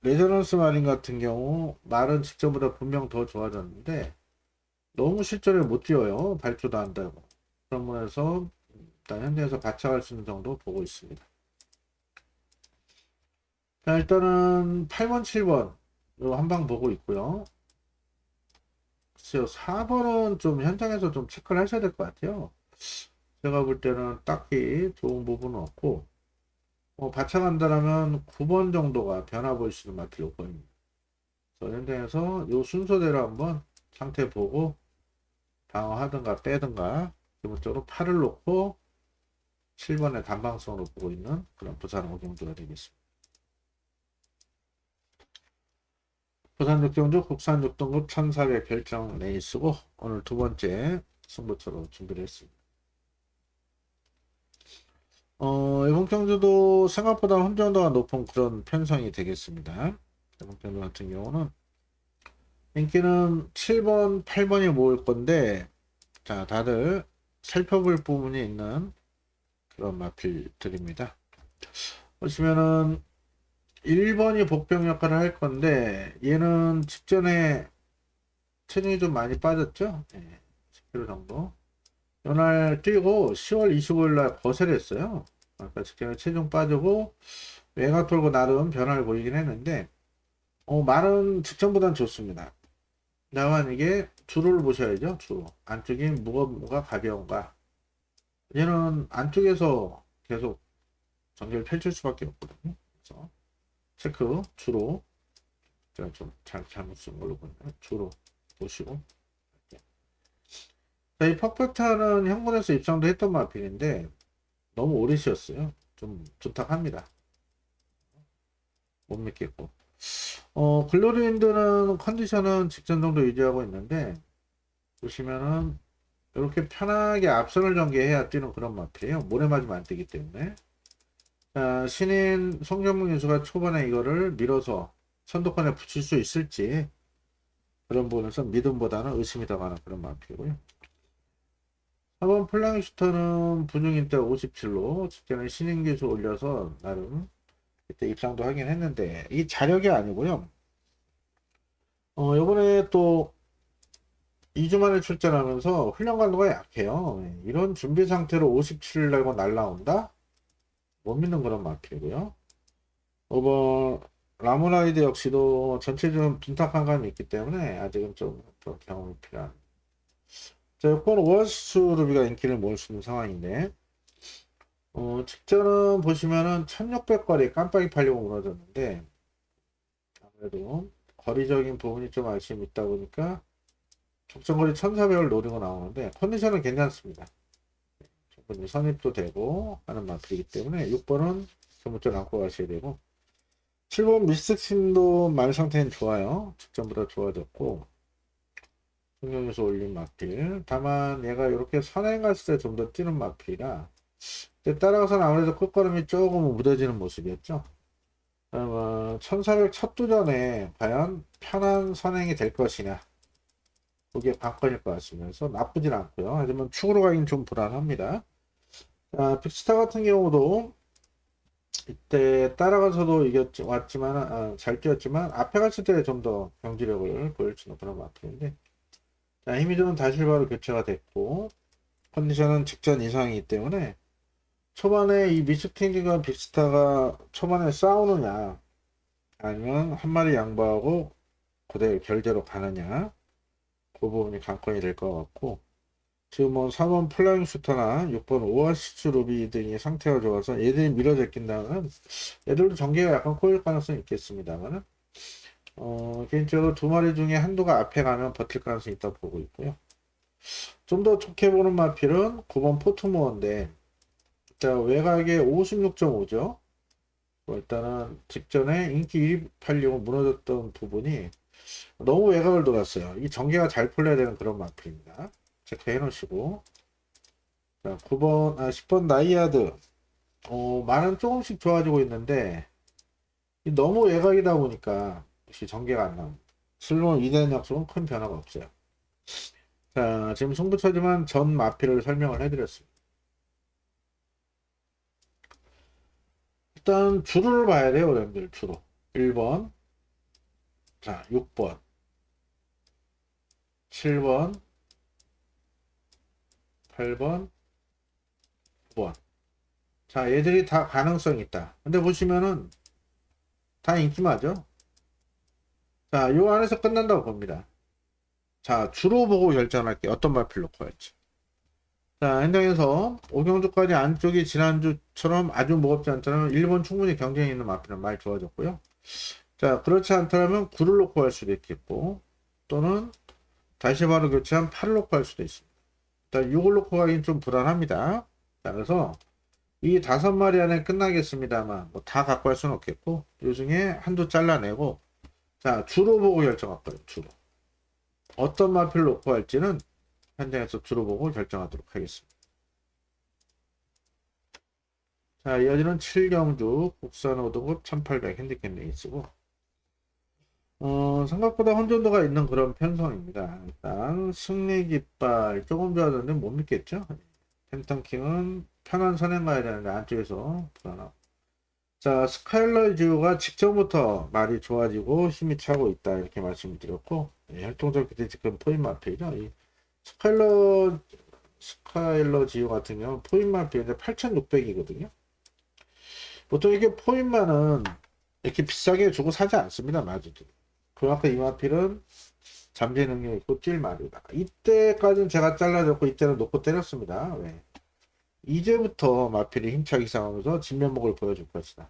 레저넌스 마린 같은 경우 말은 직전보다 분명 더 좋아졌는데 너무 실전을 못 뛰어요. 발표도 한다고. 그런 면에서 일단 현재에서 바짝할 수 있는 정도 보고 있습니다. 자, 일단은 8번, 7번 요 한방 보고 있고요. 글쎄요, 4번은 좀 현장에서 좀 체크를 하셔야 될 것 같아요. 제가 볼 때는 딱히 좋은 부분은 없고, 바짝한다라면 9번 정도가 변화 보일 수 있는 마트로 보입니다. 그래서 현장에서 요 순서대로 한번 상태 보고 방어하든가 빼든가 기본적으로 8을 놓고 7번의 단방성으로 보고 있는 그런 부산 오경주가 되겠습니다. 부산 6경주 국산 6등급 1400 결정 레이스고 오늘 두 번째 승부처로 준비를 했습니다. 이번 경주도 생각보다 혼전도가 높은 그런 편성이 되겠습니다. 이번 경주 같은 경우는 인기는 7번, 8번이 모을 건데, 자, 다들 살펴볼 부분이 있는 그런 마필들입니다. 보시면은 1번이 복병 역할을 할 건데, 얘는 직전에 체중이 좀 많이 빠졌죠? 네, 10kg 정도. 이날 뛰고 10월 25일 날 거세를 했어요. 아까 직전에 체중 빠지고 외곽 돌고 나름 변화를 보이긴 했는데, 말은 직전보단 좋습니다. 다만 이게 주로를 보셔야죠. 주로 안쪽이 무겁는가 가벼운가. 얘는 안쪽에서 계속 전개를 펼칠 수밖에 없거든요. 그래서 체크 주로 제가 좀 잘못 쓴 걸로 보네요. 주로 보시고. 자, 이 퍼펙트는 현군에서 입상도 했던 마필인데 너무 오래 쉬었어요. 좀 부탁합니다. 못 믿겠고. 글로리윈드는 컨디션은 직전 정도 유지하고 있는데 보시면은 이렇게 편하게 앞선을 전개해야 뛰는 그런 마필이에요. 모래 맞으면 안 뛰기 때문에. 자, 신인 송정문 선수가 초반에 이거를 밀어서 선두권에 붙일 수 있을지 그런 부분에서 믿음보다는 의심이 더 가는 그런 마필이고요. 4번 플라잉 슈터는 분유인 때 57로 직전에 신인 기수 올려서 나름 그때 입상도 하긴 했는데 이 자력이 아니고요. 요번에 또 2주 만에 출전하면서 훈련 강도가 약해요. 이런 준비 상태로 57을 날고 날라온다? 못 믿는 그런 마필이고요. 라모라이드 역시도 전체적으로 둔탁한 감이 있기 때문에 아직은 좀 더 경험이 필요한. 자, 이번 오아시스 루비가 인기를 모을 수 있는 상황인데, 직전은 보시면은 1600거리 깜빡이 팔려고 무너졌는데, 아무래도 거리적인 부분이 좀 아쉬움이 있다 보니까 적정거리 1400을 노리고 나오는데, 컨디션은 괜찮습니다. 충분히 선입도 되고 하는 마필이기 때문에 6번은 전부터 안고 가셔야 되고, 7번 미스틱심도 말 상태는 좋아요. 직전보다 좋아졌고, 성경에서 올린 마필. 다만 얘가 이렇게 선행 갔을 때 좀 더 뛰는 마필이라 따라가서는 아무래도 끝걸음이 조금 무뎌지는 모습이었죠. 1400 첫 도전에 과연 편한 선행이 될 것이냐, 그게 관건일 것 같으면서 나쁘진 않고요. 하지만 축으로 가긴 좀 불안합니다. 자, 빅스타 같은 경우도 이때 따라가서도 왔지만 잘 뛰었지만 앞에 갔을 때 좀 더 경지력을 보여주는 그런 마필인데, 자, 힘이 좋은 다실바로 교체가 됐고 컨디션은 직전 이상이기 때문에 초반에 이 미스팅과 빅스타가 초반에 싸우느냐 아니면 한 마리 양보하고 그대로 결제로 가느냐, 그 부분이 관건이 될 것 같고, 지금 뭐 4번 플라잉 슈터나 6번 오아시스 루비 등이 상태가 좋아서 얘들이 밀어 제낀다면 얘들도 전개가 약간 꼬일 가능성이 있겠습니다만, 개인적으로 두 마리 중에 한두가 앞에 가면 버틸 가능성이 있다고 보고 있고요. 좀 더 좋게 보는 마필은 9번 포트모어인데, 자, 외곽에 56.5죠. 일단은 직전에 인기 1위 팔려고 무너졌던 부분이 너무 외곽을 돌았어요. 이 전개가 잘 풀려야 되는 그런 마필입니다. 체크해 놓으시고. 자, 10번 나이아드. 말은 조금씩 좋아지고 있는데, 너무 외곽이다 보니까, 역시 전개가 안 나옵니다. 슬론 2대 약속은 큰 변화가 없어요. 자, 지금 승부처지만 전 마피를 설명을 해드렸습니다. 일단 주를 봐야 돼요, 여러분들. 주로 1번, 자 6번, 7번, 8번, 9번. 자, 얘들이 다 가능성이 있다. 근데 보시면은 다 인기마죠. 자, 요 안에서 끝난다고 봅니다. 자, 주로 보고 결정할게요. 어떤 마필 놓고 할지. 자, 현장에서 오경주까지 안쪽이 지난주처럼 아주 무겁지 않다면 1번 충분히 경쟁이 있는 마필은 많이 좋아졌고요. 자, 그렇지 않다면 9를 놓고 할 수도 있겠고, 또는 다시 바로 교체한 8을 놓고 할 수도 있습니다. 일단 6을 놓고 가긴 좀 불안합니다. 자, 그래서 이 5마리 안에 끝나겠습니다만, 뭐 다 갖고 할 수는 없겠고, 요 중에 한두 잘라내고, 자, 주로 보고 결정할 거예요, 주로. 어떤 마필을 놓고 할지는 현장에서 주로 보고 결정하도록 하겠습니다. 자, 이어지는 7경주 국산 5등급 1800 핸디캡 레이스고, 생각보다 혼전도가 있는 그런 편성입니다. 일단 승리 깃발 조금 좋아졌는데 못 믿겠죠? 펜턴킹은 편한 선행 가야 되는데 안쪽에서 불안하고. 자, 스카일러 지오가 직전부터 말이 좋아지고 힘이 차고 있다 이렇게 말씀드렸고, 활동적 기대 지금 포인 마필이죠. 이 스카일러 지오 같은 경우는 포인 마필인데 8600이거든요. 보통 이게 포인만은 이렇게 비싸게 주고 사지 않습니다. 마주도. 그만큼 이 마필은 잠재 능력 있고 찔 말이다. 이때까지는 제가 잘라줬고 이때는 놓고 때렸습니다. 왜? 이제부터 마필이 힘차게 상하면서 진면목을 보여줄 것이다.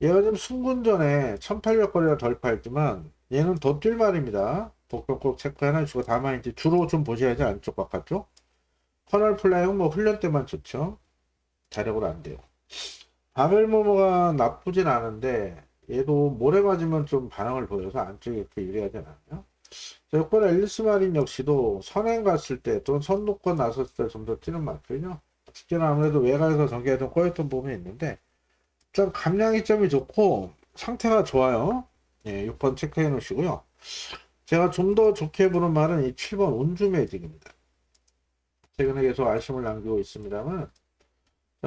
얘가 지금 순군전에 1800거리가 덜 팔지만 얘는 더 뛸 말입니다. 복권 꼭 체크 하나 주고 다만 이제 주로 좀 보셔야지 안쪽 바깥쪽. 커널 플라이는 뭐 훈련 때만 좋죠. 자력으로 안 돼요. 바벨모모가 나쁘진 않은데 얘도 모래 맞으면 좀 반응을 보여서 안쪽에 이렇게 유리하지 않아요. 여권 앨리스 마린 역시도 선행 갔을 때 또는 선 놓고 나섰을 때 좀 더 뛰는 마필이요. 특히나 아무래도 외곽에서 전개가 좀 꼬였던 부분이 있는데 일단 감량이 점이 좋고 상태가 좋아요. 예, 6번 체크해 놓으시고요. 제가 좀 더 좋게 보는 말은 이 7번 운주 매직입니다. 최근에 계속 아쉬움을 남기고 있습니다만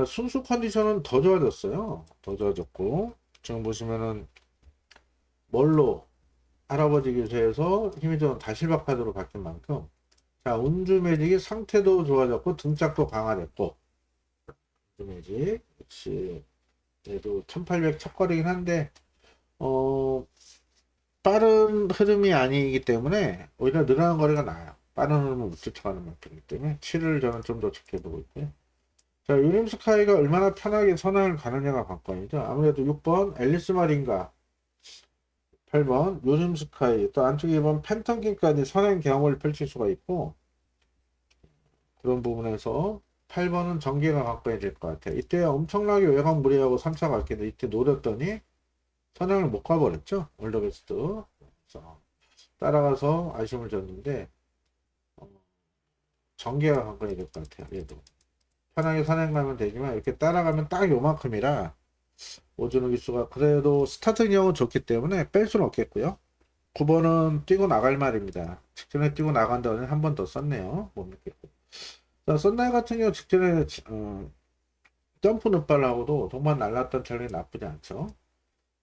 순수 컨디션은 더 좋아졌어요. 더 좋아졌고 지금 보시면은 멀로 할아버지 교체에서 힘이 좀 다실박 카드로 바뀐 만큼 자 운주 매직이 상태도 좋아졌고 등짝도 강화됐고 운주 매직 역시 얘도 1800 첫거리긴 한데 빠른 흐름이 아니기 때문에 오히려 늘어난 거리가 나아요. 빠른 흐름을 못 쫓아가는 만큼이기 때문에 7을 저는 좀 더 지켜보고 있고요. 자, 유림 스카이가 얼마나 편하게 선행을 가느냐가 관건이죠. 아무래도 6번 앨리스 마린가 8번 요즘 스카이 또 안쪽에 2번 팬텀kin까지 선행 경험을 펼칠 수가 있고 그런 부분에서 8번은 전개가 가까워질 것 같아요. 이때 엄청나게 외곽 무리하고 3차 갔겠는데 이때 노렸더니 선행을 못 가버렸죠. 올더베스트 따라가서 아쉬움을 줬는데 전개가 가까워질 것 같아요. 얘도 편하게 선행 가면 되지만 이렇게 따라가면 딱 요만큼이라 오준호 기수가 그래도 스타트 경험은 좋기 때문에 뺄 수는 없겠고요. 9번은 뛰고 나갈 말입니다. 직전에 뛰고 나간 다음에 한 번 더 썼네요. 못 믿겠고. 자, 썬나이 같은 경우 직전에 점프 늑발하고도 정말 날랐던 전력이 나쁘지 않죠.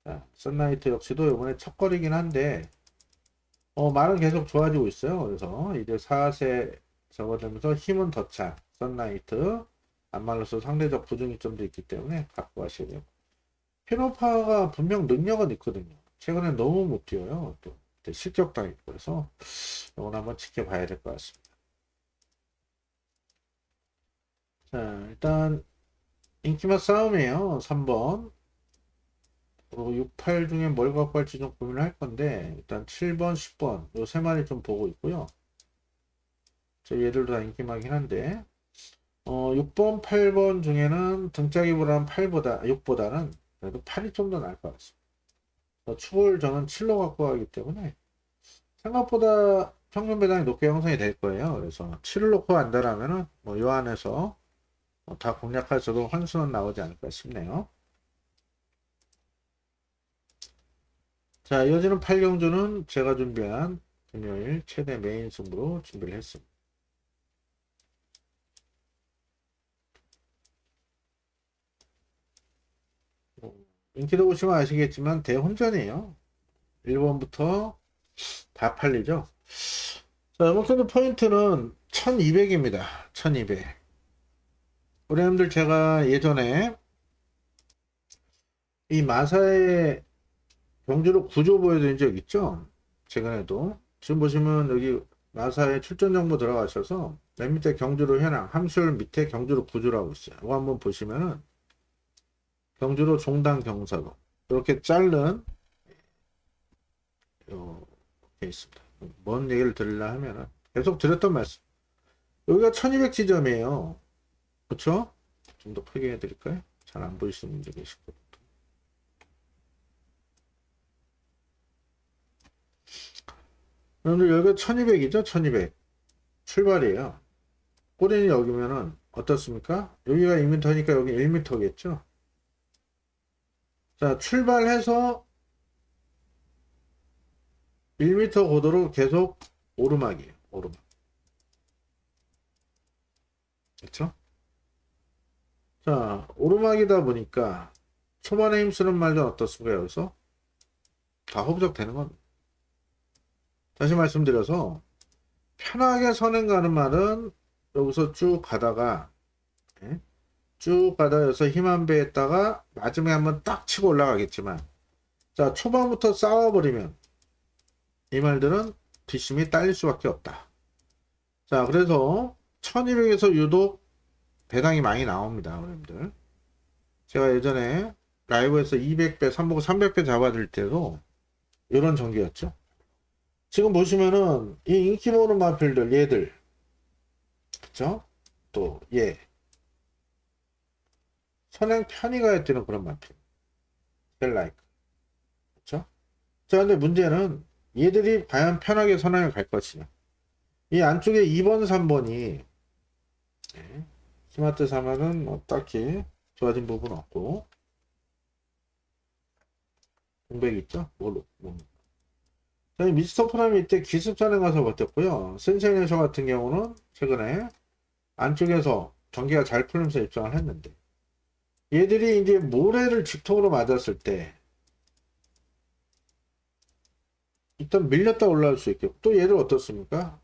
자, 썬나이트 역시도 이번에 첫 거리긴 한데 말은 계속 좋아지고 있어요. 그래서 이제 4세 접어들면서 힘은 더 차. 썬나이트 안말로서 상대적 부중이점도 있기 때문에 갖고 가셔야 돼요. 피노파가 분명 능력은 있거든요. 최근에 너무 못 뛰어요. 또 실격당 있고 그래서 이건 한번 지켜봐야 될 것 같습니다. 자, 일단 인기맛 싸움이에요. 3번 그리고 6, 8 중에 뭘 갖고 할지 좀 고민을 할 건데 일단 7번, 10번 요 세 마리 좀 보고 있고요. 저 얘들도 다 인기맛이긴 한데 6번, 8번 중에는 등짝이보다는 6보다는 그래도 8이 좀 더 나을 것 같습니다. 축을 저는 7로 갖고 가기 때문에 생각보다 평균 배당이 높게 형성이 될 거예요. 그래서 7을 놓고 간다라면은 뭐 요 안에서 다 공략하셔도 환수는 나오지 않을까 싶네요. 자, 이어지는 8경주는 제가 준비한 금요일 최대 메인 승부로 준비를 했습니다. 인기도 보시면 아시겠지만 대혼전이에요. 1번부터 다 팔리죠. 자, 이번 주 포인트는 1200입니다. 1200. 우리 형들 제가 예전에 이 마사의 경주로 구조 보여드린 적 있죠? 최근에도. 지금 보시면 여기 마사의 출전 정보 들어가셔서 맨 밑에 경주로 현황, 함수열 밑에 경주로 구조라고 있어요. 이거 한번 보시면은 경주로 종당 경사로 이렇게 자른 게 있습니다. 뭔 얘기를 드리려 하면은 계속 드렸던 말씀. 여기가 1200 지점이에요. 그쵸? 좀 더 크게 해드릴까요? 잘 안 보이시는 분들 계실 거예요. 여러분들 여기가 1200이죠? 1200 출발이에요. 꼬리는 여기면은 어떻습니까? 여기가 2m니까 여기 1m겠죠? 자, 출발해서 1m 고도로 계속 오르막이에요. 오르막. 그쵸? 자, 오르막이다 보니까 초반에 힘쓰는 말도 어떻습니까? 여기서 다 허브적 되는 겁니다. 다시 말씀드려서 편하게 선행 가는 말은 여기서 쭉 가다가 예? 쭉 가다 여기서 힘 한 배에다가 마지막에 한번 딱 치고 올라가겠지만 자, 초반부터 싸워버리면 이 말들은 뒷심이 딸릴 수밖에 없다. 자, 그래서 1200에서 유독 배당이 많이 나옵니다. 여러분들. 제가 예전에 라이브에서 200배, 300배 잡아드릴 때도 이런 전기였죠. 지금 보시면은 이 인기 모으는 마필들 얘들 그쵸? 또 얘 선행 편히 가야 되는 그런 마필 벨라이크 그쵸? 자, 근데 문제는 얘들이 과연 편하게 선행을 갈 것이냐. 이 안쪽에 2번 3번이 스마트 3은 뭐 딱히 좋아진 부분 없고 공백이 있죠? 뭘로 저희 미스터 프라임 이때 기습선에 가서 버텼고요. 센세이션 같은 경우는 최근에 안쪽에서 전기가 잘 풀리면서 입장을 했는데 얘들이 이제 모래를 직통으로 맞았을 때 일단 밀렸다 올라올 수 있겠고 또 얘를 어떻습니까?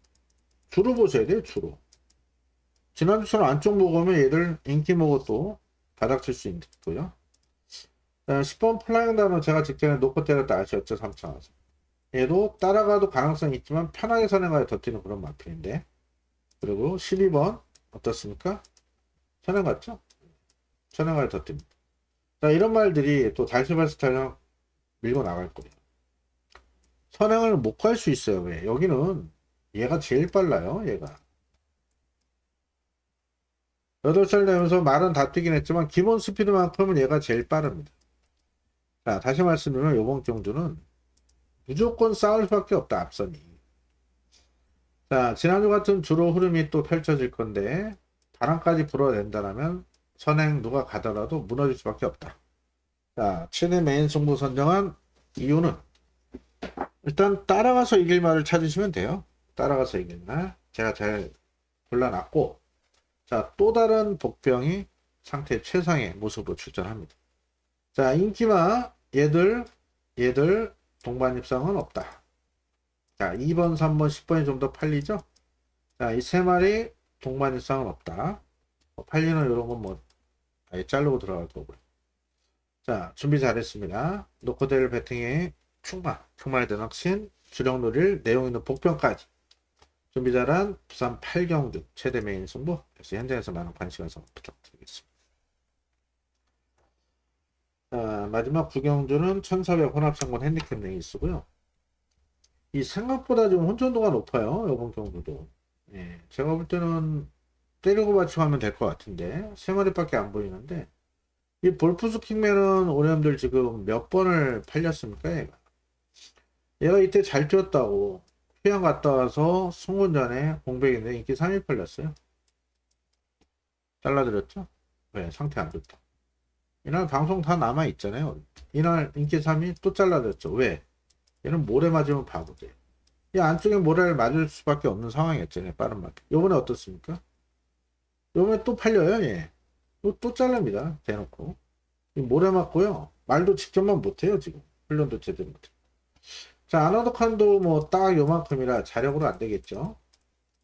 주로 보셔야 돼요. 주로. 지난주처럼 안쪽 먹으면 얘들 인기 먹어 또 바닥칠 수 있고요. 10번 플라잉 단어 제가 직전에 놓고 때렸다 아시었죠? 3차 와서. 얘도 따라가도 가능성이 있지만 편하게 선행하여 덮치는 그런 마필인데 그리고 12번 어떻습니까? 선행 같죠? 선행하여 덮칩니다. 자, 이런 말들이 또 달수발 스타일을 밀고 나갈 거예요. 선행을 못 갈 수 있어요. 왜? 여기는 얘가 제일 빨라요. 얘가 8살 되면서 말은 다 뛰긴 했지만 기본 스피드만큼은 얘가 제일 빠릅니다. 자, 다시 말씀드리면 요번 경주는 무조건 싸울 수밖에 없다. 앞선이. 자, 지난주 같은 주로 흐름이 또 펼쳐질 건데 바람까지 불어낸다면 선행 누가 가더라도 무너질 수밖에 없다. 자, 최대 메인 승부 선정한 이유는 일단 따라가서 이길 말을 찾으시면 돼요. 따라가서 이길 말 제가 잘 골라놨고 자, 또 다른 복병이 상태 최상의 모습으로 출전합니다. 자, 인기마 얘들 동반 입상은 없다. 자, 2번, 3번, 10번이 좀 더 팔리죠? 자, 이 세 마리 동반 입상은 없다. 팔리는 이런 건 뭐 아예 자르고 들어갈 거고요. 자, 준비 잘했습니다. 노코델 배팅에 충만에 대한 확신, 주력 노릴 내용 있는 복병까지 준비 잘한 부산 8경주 최대 메인 승부 그래서 현장에서 많은 관심을 부탁드리겠습니다. 자, 마지막 9경주는 1400 혼합상권 핸디캡 레이스고요. 이 생각보다 좀 혼전도가 높아요. 이번 경주도. 예, 제가 볼 때는 때리고 받치고 하면 될 것 같은데 3마리밖에 안 보이는데 이 볼프스 킹맨은 오래님들 지금 몇 번을 팔렸습니까? 얘가 이때 잘 뛰었다고 휴양 갔다 와서 승군 전에 공백인데 인기 3위 팔렸어요. 잘라드렸죠? 왜? 상태 안 좋다. 이날 방송 다 남아있잖아요. 이날 인기 3위 또 잘라드렸죠. 왜? 얘는 모래 맞으면 바보돼요. 이 안쪽에 모래를 맞을 수밖에 없는 상황이었잖아요. 빠른 마켓. 요번에 어떻습니까? 요번에 또 팔려요. 예. 또 잘랍니다. 대놓고. 이 모래 맞고요. 말도 직접만 못해요. 지금. 훈련도 제대로 못해요. 자, 아나도 칸도 뭐 딱 요만큼이라 자력으로 안 되겠죠.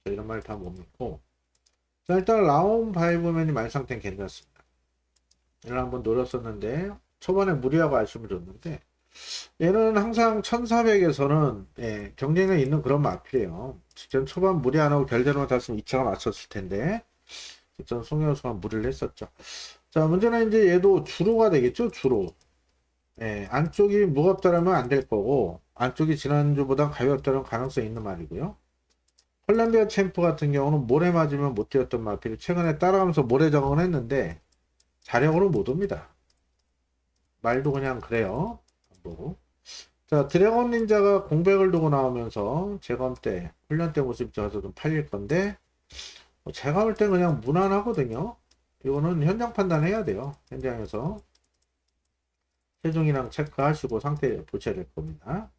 자, 이런 말 다 못 믿고. 자, 일단 라운 바이브맨이 말 상태는 괜찮습니다. 이를 한번 노렸었는데 초반에 무리하고 아쉬움을 줬는데 얘는 항상 1400에서는 예, 경쟁력 있는 그런 마필이에요. 직전 초반 무리 안 하고 결대로만 탔으면 2차가 맞췄을 텐데 직전 송혜호수가 무리를 했었죠. 자, 문제는 이제 얘도 주로가 되겠죠. 주로. 예, 안쪽이 무겁다라면 안 될 거고 안쪽이 지난주보다 가볍다는 가능성이 있는 말이고요. hollandia 챔프 같은 경우는 모래 맞으면 못 뛰었던 마필이 최근에 따라가면서 모래 적응을 했는데 자력으로 못 옵니다. 말도 그냥 그래요. 안 보고. 자, 드래곤 닌자가 공백을 두고 나오면서 재검 때, 훈련 때 모습이 좋아서 좀 팔릴 건데, 제가 볼 땐 그냥 무난하거든요. 이거는 현장 판단해야 돼요. 현장에서. 체중이랑 체크하시고 상태 보셔야 될 겁니다.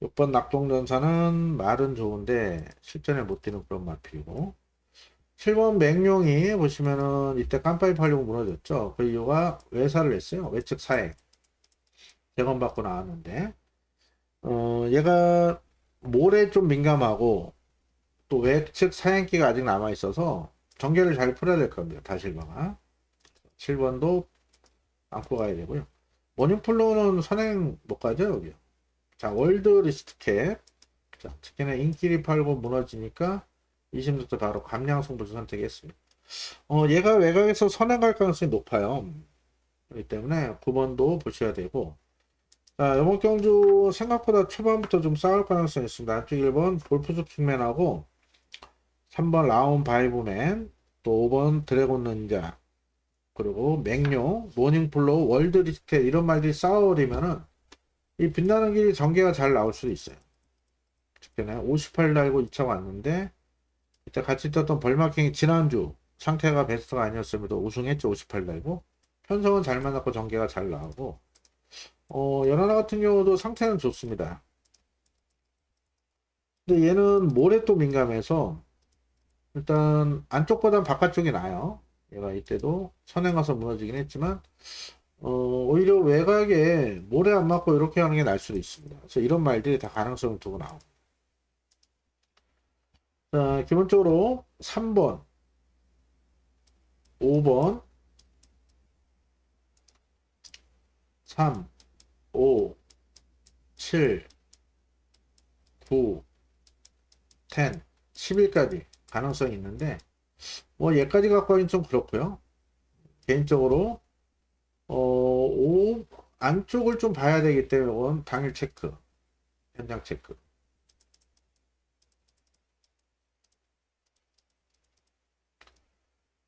6번 낙동전사는 말은 좋은데, 실전에 못 뛰는 그런 마필이고, 7번 맹룡이 보시면은 이때 깜빡이 팔려고 무너졌죠. 그 이유가 외사를 했어요. 외측 사액. 재검 받고 나왔는데, 얘가 모래 좀 민감하고 또 외측 사행기가 아직 남아 있어서 전개를 잘 풀어야 될 겁니다. 다실바가 7번도 안고 가야 되고요. 모닝플로우는 선행 못 가죠 여기요. 자, 월드 리스트캡. 자, 특히나 인기리 팔고 무너지니까 20부터 바로 감량 승부를 선택했습니다. 얘가 외곽에서 선행 갈 가능성이 높아요. 그렇기 때문에 9번도 보셔야 되고, 자, 이번 경주 생각보다 초반부터 좀 싸울 가능성이 있습니다. 안쪽 1번 볼프스 킹맨하고 3번 라운 바이브맨, 또 5번 드래곤 닌자, 그리고 맹룡, 모닝플로우, 월드 리스켓 이런 말들이 싸워버리면은 이 빛나는 길이 전개가 잘 나올 수도 있어요. 직전에 58 달고 2차 왔는데 이때 같이 떴던 벌마킹이 지난주 상태가 베스트가 아니었음에도 우승했죠. 58 달고 편성은 잘 만났고 전개가 잘 나오고, 연하나 같은 경우도 상태는 좋습니다. 근데 얘는 모래 또 민감해서 일단 안쪽보단 바깥쪽이 나아요. 얘가 이때도 선행 가서 무너지긴 했지만 오히려 외곽에 모래 안 맞고 이렇게 하는 게 날 수도 있습니다. 그래서 이런 말들이 다 가능성을 두고 나오고. 자, 기본적으로 3번, 5번, 3, 5, 7, 9, 10, 11까지 가능성이 있는데 뭐 얘까지 갖고 하긴 좀 그렇고요. 개인적으로 5 안쪽을 좀 봐야 되기 때문에 이건 당일 체크, 현장 체크.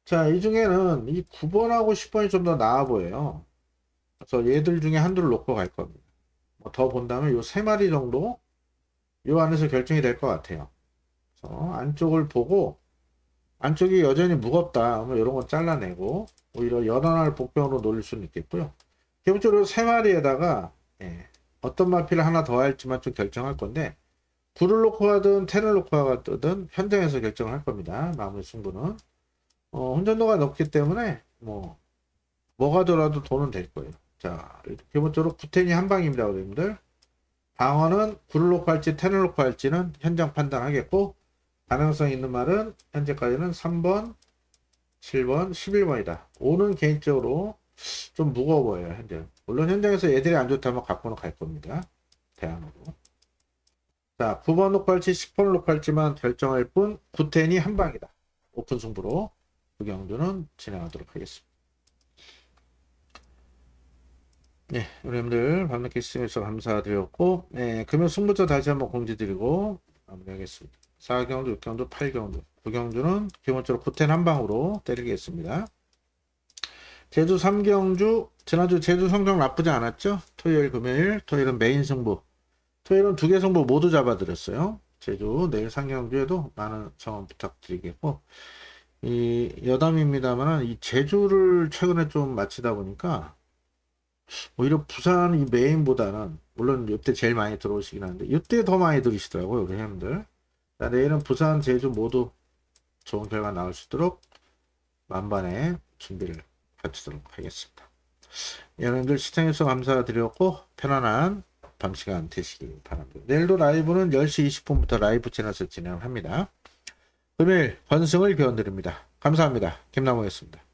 자, 이 중에는 이 9번하고 10번이 좀 더 나아 보여요. 그래서 얘들 중에 한두를 놓고 갈 겁니다. 뭐 더 본다면 요 세 마리 정도 요 안에서 결정이 될 것 같아요. 그래서 안쪽을 보고 안쪽이 여전히 무겁다 뭐 이런 건 잘라내고 오히려 연한할 복병으로 노릴 수는 있겠고요. 기본적으로 세 마리에다가 어떤 마필을 하나 더 할지만 좀 결정할 건데 9를 놓고 가든 10을 놓고 가든 현장에서 결정을 할 겁니다. 마무리 승부는 혼전도가 높기 때문에 뭐가 더라도 돈은 될 거예요. 자, 기본적으로 9텐이 한 방입니다, 여러분들. 방어는 9를 놓고 할지 10을 놓고 할지는 현장 판단하겠고, 가능성 있는 말은 현재까지는 3번, 7번, 11번이다. 5는 개인적으로 좀 무거워 보여요, 현재. 물론 현장에서 애들이 안 좋다면 갖고는 갈 겁니다. 대안으로. 자, 9번 놓고 할지 10번 놓고 할지만 결정할 뿐 9텐이 한 방이다. 오픈 승부로 그 경주는 진행하도록 하겠습니다. 네, 여러분들 밤늦게 시청해주셔서 감사드렸고, 금요 승부처 다시 한번 공지드리고 마무리하겠습니다. 4경주, 6경주, 8경주, 9경주는 기본적으로 9텐 한 방으로 때리겠습니다. 제주 3경주, 지난주 제주 성적 나쁘지 않았죠? 토요일, 금요일, 토요일은 메인 승부, 토요일은 2개 승부 모두 잡아드렸어요. 제주 내일 상경주에도 많은 성원 부탁드리겠고, 이 여담입니다만은 이 제주를 최근에 좀 마치다 보니까 오히려 부산 이 메인보다는 물론 이때 제일 많이 들어오시긴 하는데 이때 더 많이 들으시더라고요 우리 회원들. 자, 내일은 부산 제주 모두 좋은 결과 나올 수 있도록 만반의 준비를 갖추도록 하겠습니다. 여러분들 시청해주셔서 감사드렸고 편안한 밤 시간 되시기 바랍니다. 내일도 라이브는 10시 20분부터 라이브 채널에서 진행을 합니다. 금요일 번승을 교원드립니다. 감사합니다. 김남호였습니다.